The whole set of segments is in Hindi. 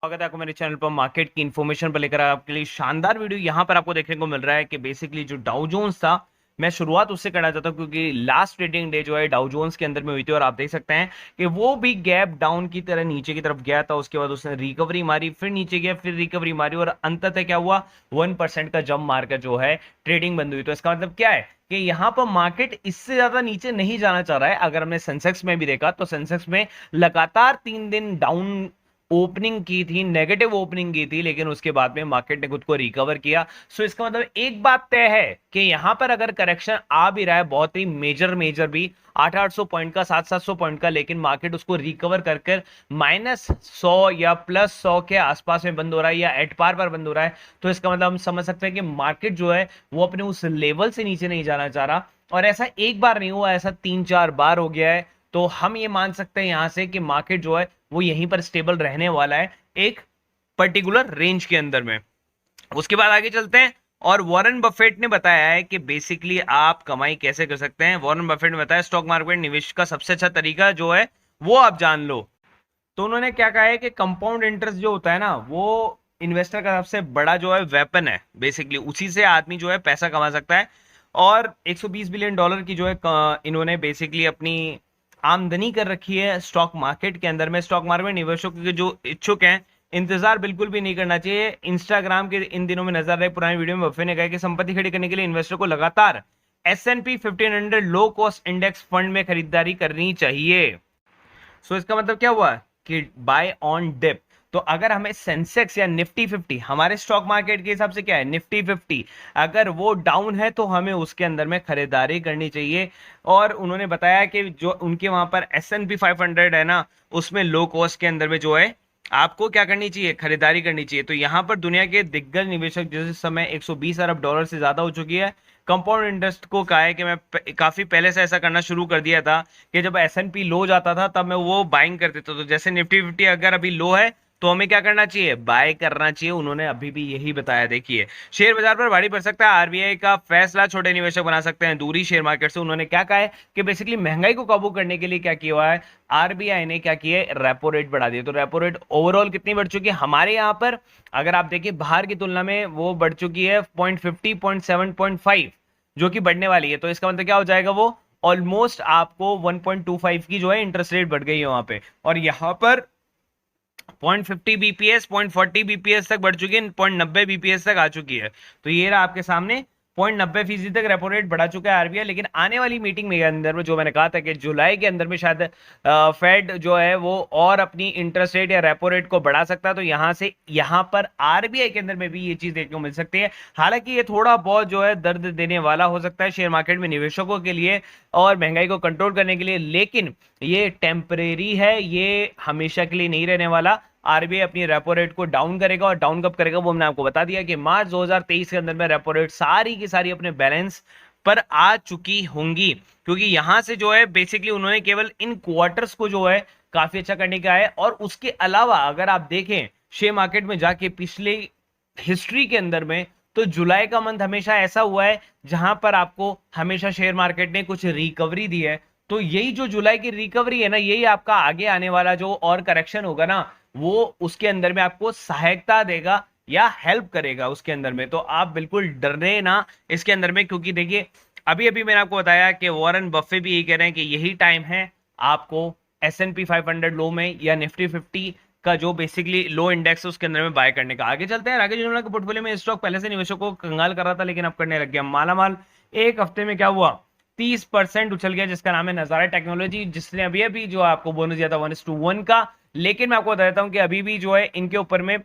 स्वागत है आपको मेरे चैनल पर। मार्केट की इन्फॉर्मेशन पर लेकर आपके लिए शानदार वीडियो यहाँ पर आपको देखने को मिल रहा है कि बेसिकली जो डाउ जोन्स था, मैं शुरुआत उससे करना चाहता हूँ क्योंकि लास्ट ट्रेडिंग डे जो है डाउ जोन्स के अंदर में हुई थी और आप देख सकते हैं कि वो भी गैप डाउन की तरह नीचे की तरफ गया था। उसके बाद उसने रिकवरी मारी, फिर नीचे गया, फिर रिकवरी मारी और अंततः क्या हुआ, 1% का जंप मारकर जो है ट्रेडिंग बंद हुई। तो इसका मतलब क्या है कि यहां पर मार्केट इससे ज्यादा नीचे नहीं जाना चाह रहा है। अगर हमने सेंसेक्स में भी देखा तो सेंसेक्स में लगातार 3 दिन डाउन ओपनिंग की थी, नेगेटिव ओपनिंग की थी, लेकिन उसके बाद में मार्केट ने खुद को रिकवर किया। सो इसका मतलब एक बात तय है कि यहां पर अगर करेक्शन आ भी रहा है बहुत ही मेजर भी 800 पॉइंट का, 700 पॉइंट का, लेकिन मार्केट उसको रिकवर कर कर -100 या +100 के आसपास में बंद हो रहा है या एट पार पर बंद हो रहा है। तो इसका मतलब हम समझ सकते हैं कि मार्केट जो है वो अपने उस लेवल से नीचे नहीं जाना चाह रहा। और ऐसा एक बार नहीं हुआ, ऐसा 3-4 बार हो गया है। तो हम ये मान सकते हैं यहां से कि मार्केट जो है वो यहीं पर स्टेबल रहने वाला है एक पर्टिकुलर रेंज के अंदर में। उसके बाद आगे चलते हैं और वॉरेन बफेट ने बताया है कि बेसिकली आप कमाई कैसे कर सकते हैं। वॉरेन बफेट ने बताया स्टॉक मार्केट निवेश का सबसे अच्छा तरीका जो है वो आप जान लो। तो उन्होंने क्या कहा है कि कंपाउंड इंटरेस्ट जो होता है ना, वो इन्वेस्टर का सबसे बड़ा जो है वेपन है। बेसिकली उसी से आदमी जो है पैसा कमा सकता है। और 120 बिलियन डॉलर की जो है इन्होंने बेसिकली अपनी आमदनी कर रखी है स्टॉक मार्केट के अंदर में। स्टॉक मार्केट में निवेशकों के जो इच्छुक हैं, इंतजार बिल्कुल भी नहीं करना चाहिए। इंस्टाग्राम के इन दिनों में नजर रहे पुरानी वीडियो में बफे ने कहा कि संपत्ति खड़ी करने के लिए इन्वेस्टर को लगातार S&P 1500 low cost index fund में खरीदारी करनी चाहिए। सो इसका मतलब क्या हुआ कि बाय ऑन डिप। तो अगर हमें सेंसेक्स या निफ्टी 50, हमारे स्टॉक मार्केट के हिसाब से क्या है, निफ्टी 50 अगर वो डाउन है तो हमें उसके अंदर में खरीदारी करनी चाहिए। और उन्होंने बताया कि जो उनके वहां पर S&P 500 है ना, उसमें लो कॉस्ट के अंदर में जो है आपको क्या करनी चाहिए, खरीदारी करनी चाहिए। तो यहां पर दुनिया के दिग्गज निवेशक जिस समय 120 अरब डॉलर से ज्यादा हो चुकी है, कंपाउंड इंटरेस्ट को कहा है कि मैं काफी पहले से ऐसा करना शुरू कर दिया था कि जब S&P लो जाता था तब मैं वो बाइंग कर देता था। तो जैसे निफ्टी 50 अगर अभी लो है तो हमें क्या करना चाहिए, बाय करना चाहिए। उन्होंने अभी भी यही बताया। देखिए, शेयर बाजार पर भारी पड़ सकता है आरबीआई का फैसला, छोटे निवेशक बना सकते हैं दूरी शेयर मार्केट से। उन्होंने क्या कहा है कि बेसिकली महंगाई को काबू करने के लिए क्या किया हुआ है, आरबीआई ने क्या किया है, रेपो रेट बढ़ा दिया। तो रेपो रेट ओवरऑल कितनी बढ़ चुकी है हमारे यहाँ पर, अगर आप देखिए बाहर की तुलना में वो बढ़ चुकी है 0.50, 0.7, 0.5, जो कि बढ़ने वाली है। तो इसका मतलब क्या हो जाएगा, वो ऑलमोस्ट आपको 1.25 की जो है इंटरेस्ट रेट बढ़ गई है वहां पे। और यहां पर 0.50 बीपीएस, 0.40 बीपीएस तक बढ़ चुकी है, 0.90 बीपीएस तक आ चुकी है। तो ये रहा आपके सामने 0.90% तक रेपो रेट बढ़ा चुका है आरबीआई। लेकिन आने वाली मीटिंग में अंदर में जो मैंने कहा था कि जुलाई के अंदर में शायद फेड जो है वो और अपनी इंटरेस्ट रेट या रेपो रेट को बढ़ा सकता है। तो यहां से यहां पर आरबीआई के अंदर में भी ये चीज देखने को मिल सकती है। हालांकि ये थोड़ा बहुत जो है दर्द देने वाला हो सकता है शेयर मार्केट में निवेशकों के लिए और महंगाई को कंट्रोल करने के लिए, लेकिन ये टेम्परेरी है, ये हमेशा के लिए नहीं रहने वाला। आरबीआई अपनी रेपो रेट को डाउन करेगा और डाउन कब करेगा वो हमने आपको बता दिया कि मार्च 2023 के अंदर में रेपो रेट सारी की सारी अपने बैलेंस पर आ चुकी होंगी। क्योंकि यहां से जो है बेसिकली उन्होंने केवल इन क्वार्टर्स को जो है काफी अच्छा करने का है। और उसके अलावा अगर आप देखें शेयर मार्केट में जाके पिछले हिस्ट्री के अंदर में, तो जुलाई का मंथ हमेशा ऐसा हुआ है जहां पर आपको हमेशा शेयर मार्केट ने कुछ रिकवरी दी है। तो यही जो जुलाई की रिकवरी है ना, यही आपका आगे आने वाला जो और करेक्शन होगा ना, वो उसके अंदर में आपको सहायता देगा या हेल्प करेगा उसके अंदर में। तो आप बिल्कुल डरे ना इसके अंदर में, क्योंकि देखिए अभी अभी मैंने आपको बताया कि वॉरेन बफे भी यही कह रहे हैं कि यही टाइम है आपको S&P 500 लो में या निफ्टी 50 का जो बेसिकली लो इंडेक्स है उसके अंदर में बाय करने का। आगे चलते हैं। राकेश जिंदाल के पोर्टफोलियो में स्टॉक पहले से निवेशकों को कंगाल कर रहा था लेकिन अब करने लग गया माला माल। एक हफ्ते में क्या हुआ, 30% उछल गया, जिसका नाम है नजारा टेक्नोलॉजी, जिसने अभी अभी जो आपको बोनस दिया था 1:1 का। लेकिन मैं आपको बता देता हूं कि अभी भी जो है इनके ऊपर में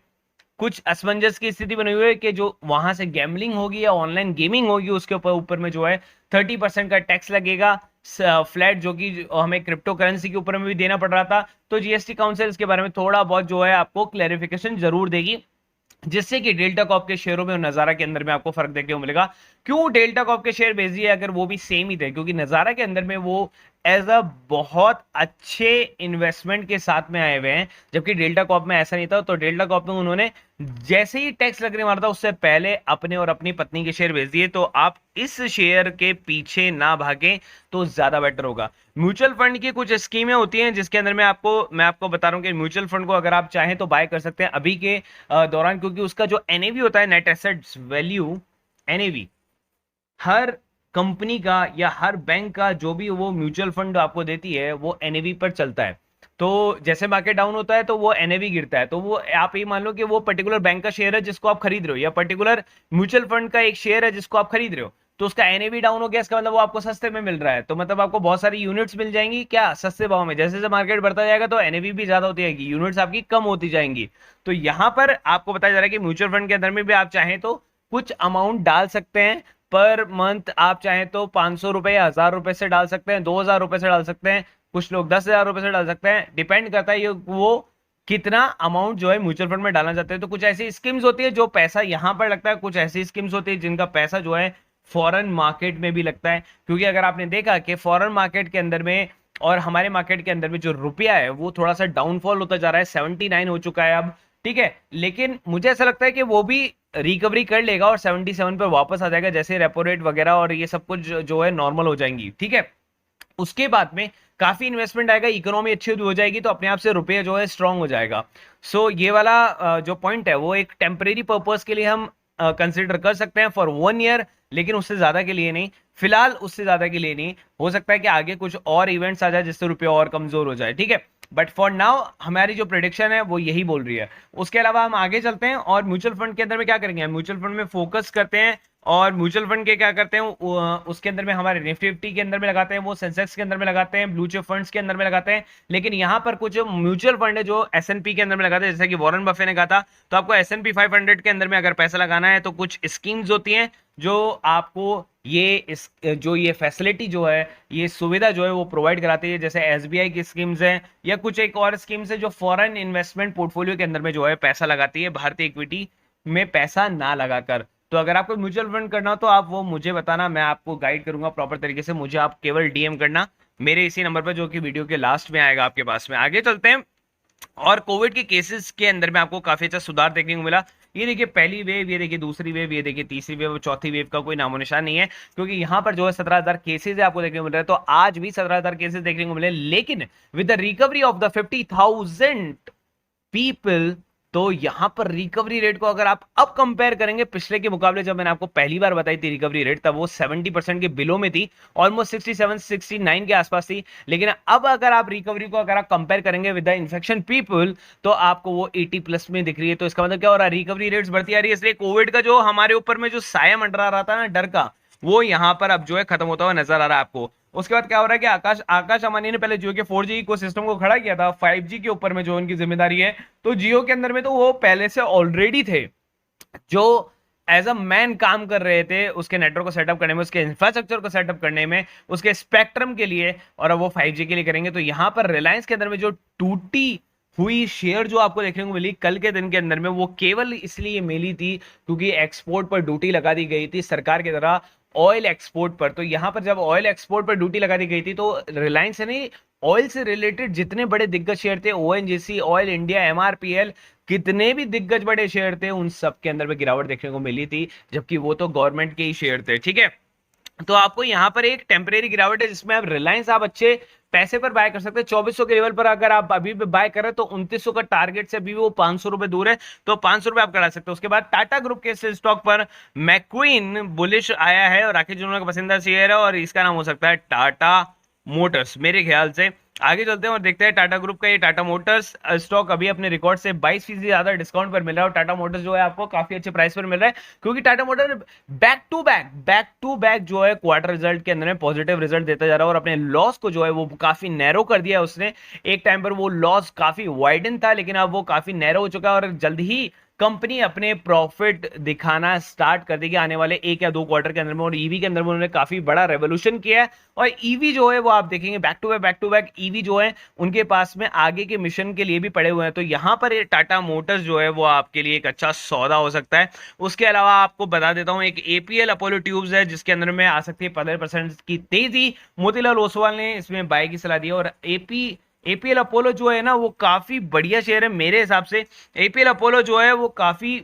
कुछ असमंजस की स्थिति बनी हुई है कि जो वहां से गैमलिंग होगी या ऑनलाइन गेमिंग होगी उसके ऊपर ऊपर में जो है 30% का टैक्स लगेगा फ्लैट, जो कि हमें क्रिप्टो करेंसी के ऊपर में भी देना पड़ रहा था। तो जीएसटी काउंसिल इसके बारे में थोड़ा बहुत जो है आपको क्लैरिफिकेशन जरूर देगी, जिससे कि डेल्टा कॉप के शेयरों में और नजारा के अंदर में आपको फर्क देखने को मिलेगा। क्यों डेल्टा कॉप के शेयर भेजिए अगर वो भी सेम ही थे, क्योंकि नजारा के अंदर में वो एज अ बहुत अच्छे इन्वेस्टमेंट के साथ में आए हुए हैं, जबकि डेल्टा कॉर्प में ऐसा नहीं था। तो डेल्टा कॉर्प में उन्होंने जैसे ही टैक्स लगने वाला था उससे पहले अपने और अपनी पत्नी के शेयर बेच दिए। तो आप इस शेयर के पीछे ना भागें तो ज्यादा बेटर होगा। म्यूचुअल फंड की कुछ स्कीमें होती हैं जिसके अंदर मैं आपको बता रहा हूं कि म्यूचुअल फंड को अगर आप चाहें तो बाय कर सकते हैं अभी के दौरान, क्योंकि उसका जो एनएवी होता है, नेट एसेट्स वैल्यू, एनएवी, हर कंपनी का या हर बैंक का जो भी वो म्यूचुअल फंड आपको देती है वो एनएवी पर चलता है। तो जैसे मार्केट डाउन होता है तो वो एनएवी गिरता है। तो वो आप ये मान लो कि वो पर्टिकुलर बैंक का शेयर है जिसको आप खरीद रहे हो, या पर्टिकुलर म्यूचुअल फंड का एक शेयर है जिसको आप खरीद रहे हो, तो उसका एनएवी डाउन हो गया, इसका मतलब वो आपको सस्ते में मिल रहा है। तो मतलब आपको बहुत सारी यूनिट्स मिल जाएंगी क्या, सस्ते भाव में। जैसे जैसे मार्केट बढ़ता जाएगा तो एनएवी भी ज्यादा होती जाएगी, यूनिट्स आपकी कम होती जाएंगी। तो यहां पर आपको बताया जा रहा है कि म्यूचुअल फंड के अंदर में भी आप चाहें तो कुछ अमाउंट डाल सकते हैं। पर मंथ आप चाहें तो 500 रुपए या 1000 रुपए से डाल सकते हैं, 2000 रुपए से डाल सकते हैं, कुछ लोग 10,000 रुपए से डाल सकते हैं। डिपेंड करता है ये वो कितना अमाउंट जो है म्यूचुअल फंड में डालना चाहते हैं। तो कुछ ऐसी स्कीम्स होती है जो पैसा यहां पर लगता है, कुछ ऐसी स्कीम्स होती है जिनका पैसा जो है फॉरेन मार्केट में भी लगता है। क्योंकि अगर आपने देखा कि फॉरेन मार्केट के अंदर में और हमारे मार्केट के अंदर में जो रुपया है वो थोड़ा सा डाउनफॉल होता जा रहा है, 79 हो चुका है अब, ठीक है। लेकिन मुझे ऐसा लगता है कि वो भी रिकवरी कर लेगा और 77 पे वापस आ जाएगा, जैसे रेपो रेट वगैरह और ये सब कुछ जो है नॉर्मल हो जाएंगी, ठीक है। उसके बाद में काफी इन्वेस्टमेंट आएगा, इकोनॉमी अच्छी हो जाएगी, तो अपने आप से रुपये जो है स्ट्रांग हो जाएगा। सो ये वाला जो पॉइंट है वो एक टेम्परेरी पर्पस के लिए हम कंसिडर कर सकते हैं फॉर 1 ईयर, लेकिन उससे ज्यादा के लिए नहीं, फिलहाल उससे ज्यादा के लिए नहीं। हो सकता है कि आगे कुछ और इवेंट्स आ जाए जिससे रुपया और कमजोर हो जाए, ठीक है। बट फॉर नाउ हमारी जो प्रेडिक्शन है वो यही बोल रही है। उसके अलावा हम आगे चलते हैं और म्यूचुअल फंड के अंदर में क्या करेंगे, हम म्यूचुअल फंड में फोकस करते हैं। और म्यूचुअल फंड के क्या करते हैं, उसके अंदर में हमारे निफ्टी फिफ्टी के अंदर में लगाते हैं, वो सेंसेक्स के अंदर में लगाते हैं, ब्लू चिप फंड्स के अंदर में लगाते हैं। लेकिन यहाँ पर कुछ म्यूचुअल फंड है जो एसएनपी के अंदर में लगाते हैं, जैसे कि वॉरेन बफे ने कहा था। तो आपको एसएनपी 500 के अंदर में अगर पैसा लगाना है तो कुछ स्कीम्स होती हैं जो आपको ये फैसिलिटी जो है, ये सुविधा जो है वो प्रोवाइड कराती है। जैसे एसबीआई की स्कीम्स हैं या कुछ एक और स्कीम्स है जो फॉरेन इन्वेस्टमेंट पोर्टफोलियो के अंदर में जो है पैसा लगाती है, भारतीय इक्विटी में पैसा ना लगाकर। तो अगर आपको म्यूचुअल फंड करना हो तो आप वो मुझे बताना, मैं आपको गाइड करूंगा प्रॉपर तरीके से। मुझे आप केवल डीएम करना मेरे इसी नंबर पर, जो कि वीडियो के लास्ट में आएगा आपके पास में। आगे चलते हैं। और कोविड के केसेस के अंदर में आपको काफी अच्छा सुधार देखने को मिला। ये देखिए पहली वेव, ये देखिए दूसरी वेव, ये देखिए तीसरी वेव, चौथी वेव का कोई नामो निशान नहीं है, क्योंकि यहाँ पर जो है 17,000 केसेस है आपको देखने को मिल रहा है। तो आज भी 17,000 केसेस देखने को मिले, लेकिन with the recovery of the 50,000 people, तो यहां पर रिकवरी रेट को अगर आप अब कंपेयर करेंगे पिछले के मुकाबले, जब मैंने आपको पहली बार बताई थी रिकवरी रेट, तब वो 70% के बिलो में थी, ऑलमोस्ट 67 69 के आसपास थी। लेकिन अब अगर आप रिकवरी को अगर आप कंपेयर करेंगे विद द इन्फेक्शन पीपल, तो आपको वो 80 प्लस में दिख रही है। तो इसका मतलब क्या हो रहा है, रिकवरी रेट्स बढ़ती आ रही है। इसलिए कोविड का जो हमारे ऊपर में जो साया मंडरा रहा था ना डर का, वो यहां पर अब जो है खत्म होता हुआ नजर आ रहा है आपको। उसके बाद क्या हो रहा है कि आकाश अंबानी ने पहले जियो के 4G इकोसिस्टम को खड़ा किया था 5G के ऊपर में, जो उनकी जिम्मेदारी है। तो जियो के अंदर में तो वो पहले से ऑलरेडी थे जो एज अ मैन काम कर रहे थे उसके नेटवर्क को सेटअप करने में, उसके इंफ्रास्ट्रक्चर को सेटअप करने में, उसके स्पेक्ट्रम के लिए, और अब वो 5G के लिए करेंगे। तो यहां पर रिलायंस के अंदर में जो टूटी हुई शेयर जो आपको देखने को मिली कल के दिन के अंदर में, वो केवल इसलिए मिली थी क्योंकि एक्सपोर्ट पर ड्यूटी लगा दी गई थी सरकार की तरह, ऑयल एक्सपोर्ट पर। तो यहां पर जब ऑयल एक्सपोर्ट पर ड्यूटी लगा दी गई थी तो रिलायंस ने ऑयल से रिलेटेड जितने बड़े दिग्गज शेयर थे, ओएनजीसी, ऑयल इंडिया, एमआरपीएल, कितने भी दिग्गज बड़े शेयर थे, उन सब के अंदर में गिरावट देखने को मिली थी, जबकि वो तो गवर्नमेंट के ही शेयर थे, ठीक है। तो आपको यहां पर एक टेम्परेरी गिरावट है जिसमें आप रिलायंस आप अच्छे पैसे पर बाय कर सकते हैं। 2400 के लेवल पर अगर आप अभी भी बाय कर रहे हैं तो 2900 का टारगेट से अभी भी वो 500 रुपए दूर है, तो 500 रुपए आप करा सकते हैं। उसके बाद टाटा ग्रुप के स्टॉक पर मैक्वीन बुलिश आया है और राकेश जुनोना का पसंदीदा शेयर है, और इसका नाम हो सकता है टाटा मोटर्स मेरे ख्याल से। आगे चलते हैं और देखते हैं टाटा ग्रुप का ये टाटा मोटर्स स्टॉक अभी अपने रिकॉर्ड से 22% ज्यादा डिस्काउंट पर मिल रहा है। और टाटा मोटर्स जो है आपको काफी अच्छे प्राइस पर मिल रहा है, क्योंकि Tata motor back to back जो है क्वार्टर रिजल्ट के अंदर में पॉजिटिव रिजल्ट देता जा रहा है, और अपने लॉस को जो है वो काफी नैरो कर दिया है उसने। एक टाइम पर वो लॉस काफी वाइडन था, लेकिन अब वो काफी नैरो हो चुका है, और जल्द ही कंपनी अपने प्रॉफिट दिखाना स्टार्ट कर देगी आने वाले 1 या 2 क्वार्टर के अंदर में। और ईवी के अंदर में उन्होंने काफी बड़ा रेवोल्यूशन किया है। और ईवी जो है वो आप देखेंगे बैक टू बैक ईवी जो है उनके पास में आगे के मिशन के लिए भी पड़े हुए हैं। तो यहां पर टाटा मोटर्स जो है वो आपके लिए एक अच्छा सौदा हो सकता है। उसके अलावा आपको बता देता हूं, एक एपीएल अपोलो ट्यूब्स है जिसके अंदर में आ सकती है 15% की तेजी। मोतीलाल ओसवाल ने इसमें बाय की सलाह दी है। और एपीएल अपोलो जो है ना वो काफी बढ़िया शेयर है मेरे हिसाब से। एपीएल अपोलो जो है वो काफी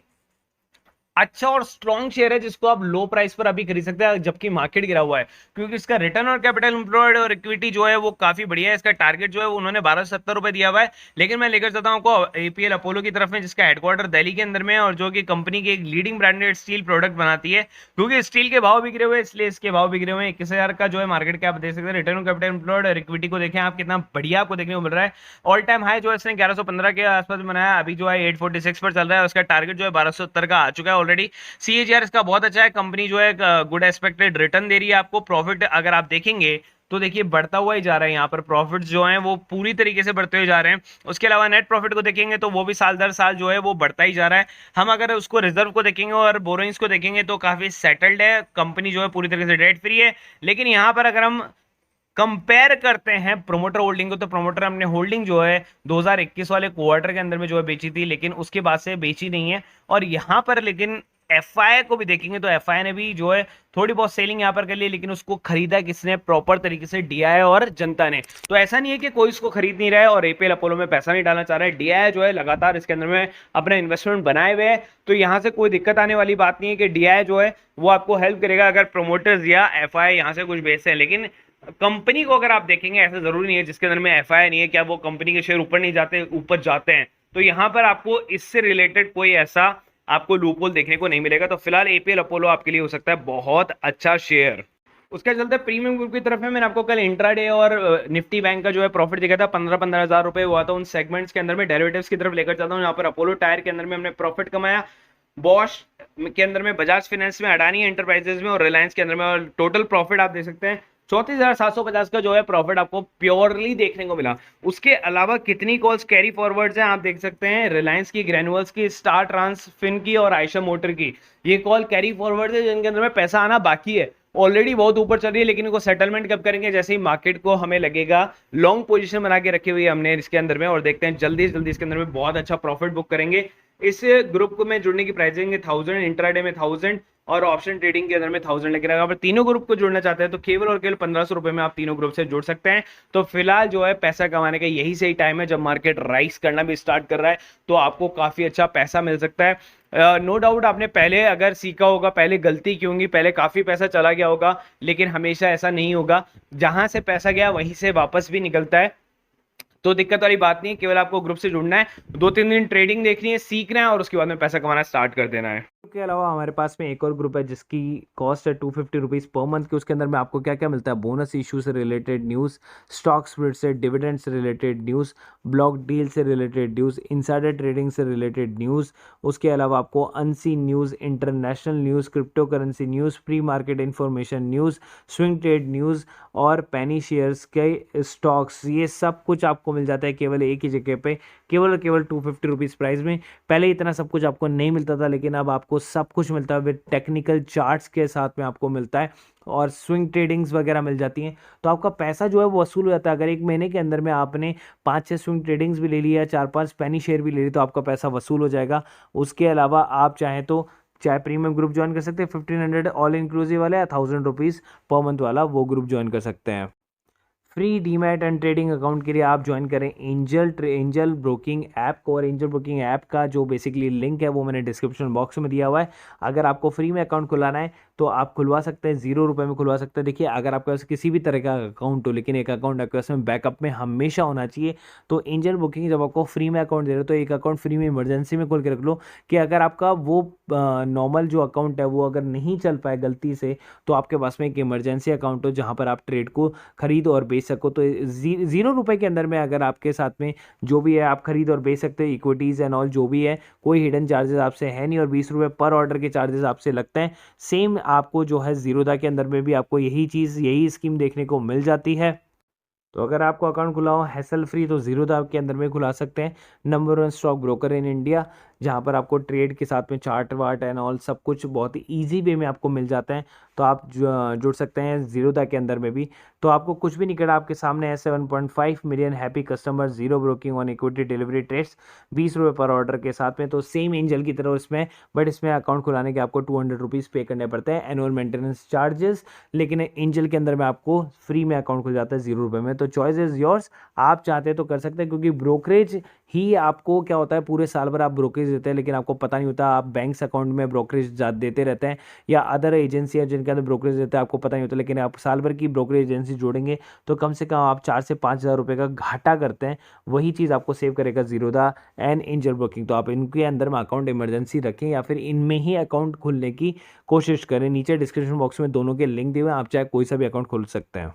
अच्छा और स्ट्रॉन्ग शेयर है जिसको आप लो प्राइस पर अभी खरीद सकते हैं जबकि मार्केट गिरा हुआ है, क्योंकि इसका रिटर्न और कैपिटल एम्प्लॉयड और इक्विटी जो है वो काफी बढ़िया है। इसका टारगेट जो है उन्होंने 1270 रुपए दिया हुआ है। लेकिन मैं लेकर चलता हूं आपको एपीएल अपोलो की तरफ में, जिसका हेडक्वार्टर दिल्ली के अंदर में है और जो कि कंपनी की एक लीडिंग ब्रांडेड स्टील प्रोडक्ट बनाती है। क्योंकि स्टील के भाव बिगड़े हुए इसलिए इसके भाव बिगड़े हुए हैं। 21,000 का जो है मार्केट कैप देख सकते हैं। रिटर्न ऑन कैपिटल एम्प्लॉयड और इक्विटी को देखें आप, कितना बढ़िया आपको देखने को मिल रहा है। ऑल टाइम हाई जो है इसने 1115 के आसपास बनाया, अभी जो है 846 पर चल रहा है। उसका टारगेट जो है 1270 का आ चुका है ऑलरेडी। सीएजीआर इसका बहुत अच्छा है। कंपनी जो है गुड एक्सपेक्टेड रिटर्न दे रही है आपको। प्रॉफिट अगर आप देखेंगे तो देखिए बढ़ता हुआ ही जा रहा है। यहाँ पर प्रॉफिट्स जो हैं वो पूरी तरीके से बढ़ते हुए जा रहे हैं। उसके अलावा नेट प्रॉफिट को देखेंगे तो वो भी साल दर साल जो है वो बढ़ता ही जा रहा है। हम अगर उसको रिजर्व को देखेंगे और बोरोइंग्स को देखेंगे तो काफी सेटल्ड है। कंपनी जो है पूरी तरीके से डेट फ्री है। लेकिन यहाँ पर अगर हम कंपेयर करते हैं प्रोमोटर होल्डिंग को, तो प्रोमोटर हमने होल्डिंग जो है 2021 वाले क्वार्टर के अंदर में जो है बेची थी, लेकिन उसके बाद से बेची नहीं है। और यहां पर लेकिन एफआई को भी देखेंगे तो एफआई ने भी जो है थोड़ी बहुत सेलिंग यहां पर कर ली, लेकिन उसको खरीदा किसने? प्रॉपर तरीके से डीआई और जनता ने। तो ऐसा नहीं है कि कोई इसको खरीद नहीं रहा है और एपीएल अपोलो में पैसा नहीं डालना चाह रहा है। डीआई जो है लगातार इसके अंदर में अपना इन्वेस्टमेंट बनाए हुए है। तो यहां से कोई दिक्कत आने वाली बात नहीं है कि डीआई जो है वो आपको हेल्प करेगा अगर प्रोमोटर्स या एफआई यहां से कुछ बेचते हैं। लेकिन कंपनी को अगर आप देखेंगे, ऐसा जरूरी नहीं है जिसके अंदर में एफआई नहीं है क्या वो कंपनी के शेयर ऊपर नहीं जाते, ऊपर जाते हैं। तो यहां पर आपको इससे रिलेटेड कोई ऐसा आपको लूपहोल देखने को नहीं मिलेगा। तो फिलहाल एपीएल अपोलो आपके लिए हो सकता है बहुत अच्छा शेयर। उसके चलते प्रीमियम ग्रुप की तरफ में मैंने आपको कल इंट्राडे और निफ्टी बैंक का जो है प्रॉफिट दिखा था, 15-15 हजार रुपए हुआ था उन सेगमेंट्स के अंदर में। डेरिवेटिव्स की तरफ लेकर चलता हूँ, यहाँ पर अपोलो टायर के अंदर में हमने प्रॉफिट कमाया, बॉश के अंदर में, बजाज फाइनेंस में, अडानी एंटरप्राइजेस में और रिलायंस के अंदर में। और टोटल प्रॉफिट आप देख सकते हैं 34,750 का जो है प्रॉफिट आपको प्योरली देखने को मिला। उसके अलावा कितनी कॉल्स कैरी फॉरवर्ड्स हैं आप देख सकते हैं, रिलायंस की, ग्रेनुअल्स की, स्टार ट्रांसफिन की और आयशा मोटर की। ये कॉल कैरी फॉरवर्ड है जिनके अंदर में पैसा आना बाकी है। ऑलरेडी बहुत ऊपर चल रही है, लेकिन इनको सेटलमेंट कब करेंगे? जैसे ही मार्केट को हमें लगेगा लॉन्ग पोजीशन बना के रखी हुई है हमने इसके अंदर में, और देखते हैं जल्दी से जल्दी इसके अंदर में बहुत अच्छा प्रॉफिट बुक करेंगे। इस ग्रुप में जुड़ने की प्राइसिंग है 1000, इंट्राडे में 1000 और ऑप्शन ट्रेडिंग के अंदर में 1000 लेकर आएगा। अगर तीनों ग्रुप को जुड़ना चाहते हैं तो केवल और केवल 1500 रुपए में आप तीनों ग्रुप से जुड़ सकते हैं। तो फिलहाल जो है पैसा कमाने का यही सही टाइम है, जब मार्केट राइज करना भी स्टार्ट कर रहा है तो आपको काफी अच्छा पैसा मिल सकता है। नो डाउट आपने पहले अगर सीखा होगा, पहले गलती की होगी, पहले काफी पैसा चला गया होगा, लेकिन हमेशा ऐसा नहीं होगा। जहां से पैसा गया वहीं से वापस भी निकलता है। तो दिक्कत वाली बात नहीं है, केवल आपको ग्रुप से जुड़ना है, 2-3 दिन ट्रेडिंग देखनी है, सीखना है और उसके बाद में पैसा कमाना स्टार्ट कर देना है। के अलावा हमारे पास में एक और ग्रुप है जिसकी कॉस्ट है 250 रुपीज़ पर मंथ की। उसके अंदर में आपको क्या क्या मिलता है? बोनस इशू से रिलेटेड न्यूज़, स्टॉक स्प्लिट से, डिविडेंड से रिलेटेड न्यूज़, ब्लॉक डील से रिलेटेड न्यूज़, इनसाइडर ट्रेडिंग से रिलेटेड न्यूज़। उसके अलावा आपको unseen news, international news, crypto currency news, pre market information news, swing trade news और पेनी शेयर्स के स्टॉक्स, ये सब कुछ आपको मिल जाता है केवल एक ही जगह पे, केवल और केवल 250 रुपीज़ प्राइस में। पहले इतना सब कुछ आपको नहीं मिलता था, लेकिन अब आपको सब कुछ मिलता है विद टेक्निकल चार्ट्स के साथ में आपको मिलता है और स्विंग ट्रेडिंग्स वगैरह मिल जाती हैं। तो आपका पैसा जो है वो वसूल हो जाता है। अगर एक महीने के अंदर में आपने 5-6 स्विंग ट्रेडिंग्स भी ले लिया, 4-5 पेनी शेयर भी ले ली, तो आपका पैसा वसूल हो जाएगा। उसके अलावा आप चाहें तो चाहे प्रीमियम ग्रुप ज्वाइन कर सकते हैं 1500 ऑल इंक्लूसिव वाला या 1000 रुपीज़ पर मंथ वाला, वो ग्रुप ज्वाइन कर सकते हैं। Free demat and trading account के लिए आप ज्वाइन करें एंजल ब्रोकिंग ऐप को। और एंजल ब्रोकिंग ऐप का जो बेसिकली लिंक है वो मैंने डिस्क्रिप्शन बॉक्स में दिया हुआ है। अगर आपको फ्री में अकाउंट खुलाना है तो आप खुलवा सकते हैं, 0 रुपये में खुलवा सकते हैं। देखिए, अगर आपके पास किसी भी तरह का अकाउंट हो, लेकिन एक अकाउंट आपके पास में बैकअप में हमेशा होना चाहिए। तो एंजल ब्रोकिंग जब आपको फ्री में अकाउंट दे रहे हो तो एक अकाउंट फ्री में इमरजेंसी में खोल के रख लो, कि अगर आपका वो नॉर्मल जो अकाउंट है वो अगर नहीं चल पाए गलती से, तो आपके पास में एक इमरजेंसी अकाउंट हो जहाँ पर आप ट्रेड को खरीद और बेच सको। तो 0 रुपये के अंदर में अगर आपके साथ में जो भी है आप खरीद और बेच सकते हैं, इक्विटीज़ एंड ऑल जो भी है, कोई हिडन चार्जेस आपसे है नहीं और 20 रुपये पर ऑर्डर के चार्जेस आपसे लगते हैं। सेम आपको जो है जीरोधा के अंदर में भी आपको यही चीज़, यही स्कीम देखने को मिल जाती है। तो अगर आपको अकाउंट खुला हो हैसल फ्री तो जीरोधा के अंदर में खुला सकते हैं, number 1 stock broker in India, जहाँ पर आपको ट्रेड के साथ में चार्ट वार्ट एंड ऑल सब कुछ बहुत ही ईजी वे में आपको मिल जाता है। तो आप जुड़ सकते हैं ज़ीरोधा के अंदर में भी। तो आपको कुछ भी नहीं करना, आपके सामने है 7.5 million happy customer, zero broking on equity delivery trades, 20 रुपये पर ऑर्डर के साथ में। तो सेम एंजल की तरह इसमें, बट इसमें अकाउंट खुलाने के आपको 200 रुपीज़ पे करने पड़ते हैं एनुअल मेंटेनेंस चार्जेस, लेकिन एंजल के अंदर में आपको फ्री में अकाउंट खुल जाता है 0 रुपये में। तो चॉइस इज़ योर्स, आप चाहते हैं तो कर सकते हैं, क्योंकि ब्रोकरेज ही आपको क्या होता है, पूरे साल भर आप ब्रोकरेज देते हैं लेकिन आपको पता नहीं होता, आप बैंक्स अकाउंट में ब्रोकरेज देते रहते हैं, या अदर एजेंसी है जिनके अंदर ब्रोकरेज देते हैं, आपको पता नहीं होता। लेकिन आप साल भर की ब्रोकरेज एजेंसी जोड़ेंगे तो कम से कम आप 4 से 5 हज़ार रुपये का घाटा करते हैं। वही चीज़ आपको सेव करेगा ज़ीरोधा एंड एंजल ब्रोकिंग। तो आप इनके अंदर में अकाउंट इमरजेंसी रखें या फिर इनमें ही अकाउंट खोलने की कोशिश करें। नीचे डिस्क्रिप्शन बॉक्स में दोनों के लिंक दिए हुए हैं, आप चाहे कोई सा भी अकाउंट खोल सकते हैं।